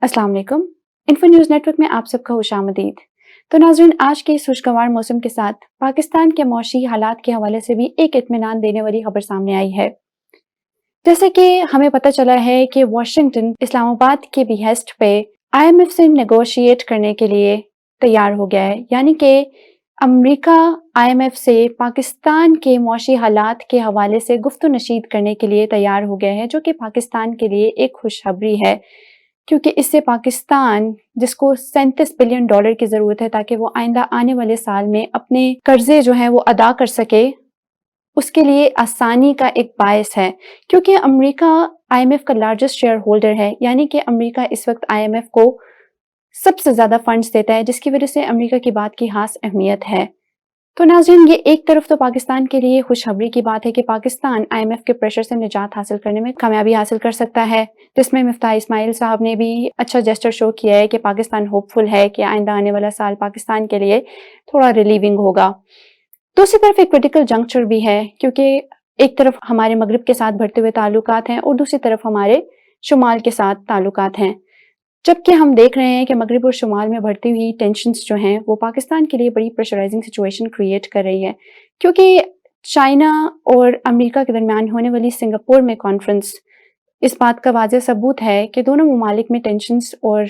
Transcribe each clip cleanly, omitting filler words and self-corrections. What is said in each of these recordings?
अस्सलाम वालेकुम। Info news network में आप सबका खुशामदीद। तो नाज़रीन, आज के इस खुशगवार मौसम के साथ पाकिस्तान के मौशी हालात के हवाले से भी एक इत्मीनान देने वाली खबर सामने आई है। जैसे कि हमें पता चला है कि वाशिंगटन इस्लामाबाद के बिहेस्ट पे IMF से नेगोशिएट करने के लिए तैयार हो गया है, यानी कि अमेरिका IMF से पाकिस्तान के मौशी हालात के हवाले से गुफ्तगू नशीद करने के लिए तैयार हो गया है, जो कि पाकिस्तान के लिए एक खुशखबरी है, क्योंकि इससे पाकिस्तान, जिसको $37 बिलियन की ज़रूरत है ताकि वो आइंदा आने वाले साल में अपने कर्जे जो हैं वो अदा कर सके, उसके लिए आसानी का एक बायस है। क्योंकि अमेरिका IMF का लार्जेस्ट शेयर होल्डर है, यानी कि अमेरिका इस वक्त IMF को सबसे ज़्यादा फंड्स देता है, जिसकी वजह से अमेरिका की बात की खास अहमियत है। तो नाज़रीन, ये एक तरफ तो पाकिस्तान के लिए खुशखबरी की बात है कि पाकिस्तान IMF के प्रेशर से निजात हासिल करने में कामयाबी हासिल कर सकता है, जिसमें मिफ्ताह इस्माइल साहब ने भी अच्छा जेस्चर शो किया है कि पाकिस्तान होपफुल है कि आइंदा आने वाला साल पाकिस्तान के लिए थोड़ा रिलीविंग होगा। दूसरी तरफ एक क्रिटिकल जंक्चर भी है, क्योंकि एक तरफ हमारे मगरिब के साथ बढ़ते हुए ताल्लुकात हैं और दूसरी तरफ हमारे शुमाल के साथ ताल्लुकात हैं, जबकि हम देख रहे हैं कि मगरिब और शुमाल में बढ़ती हुई टेंशन्स जो हैं वो पाकिस्तान के लिए बड़ी प्रेशराइजिंग सिचुएशन क्रिएट कर रही है। क्योंकि चाइना और अमेरिका के दरमियान होने वाली सिंगापुर में कॉन्फ्रेंस इस बात का वाज़ेह सबूत है कि दोनों ममालिक में टेंशन्स और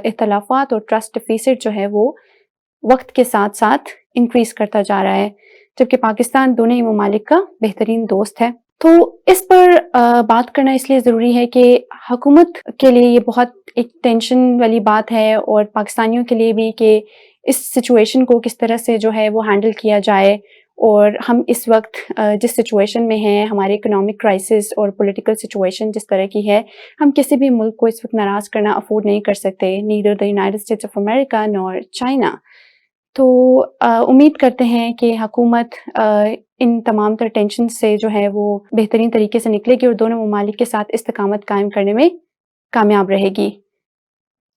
इख्तलाफात और ट्रस्ट डिफिसिट जो है वो वक्त के साथ साथ इंक्रीज करता जा रहा है, जबकि पाकिस्तान दोनों ही ममालिक का बेहतरीन दोस्त है। तो इस पर बात करना इसलिए ज़रूरी है कि हुकूमत के लिए ये बहुत एक टेंशन वाली बात है और पाकिस्तानियों के लिए भी कि इस सिचुएशन को किस तरह से जो है वो हैंडल किया जाए। और हम इस वक्त जिस सिचुएशन में हैं, हमारे इकोनॉमिक क्राइसिस और पॉलिटिकल सिचुएशन जिस तरह की है, हम किसी भी मुल्क को इस वक्त नाराज़ करना अफोर्ड नहीं कर सकते, neither the United states of America nor China. तो उम्मीद करते हैं कि हुकूमत इन तमाम तर टेंशन से जो है वो बेहतरीन तरीके से निकलेगी और दोनों ममालिक के साथ इस्तेकामत कायम करने में कामयाब रहेगी।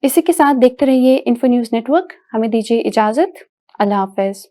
इसी के साथ देखते रहिए इन्फो न्यूज़ नेटवर्क। हमें दीजिए इजाज़त। अल्लाह हाफ़िज़।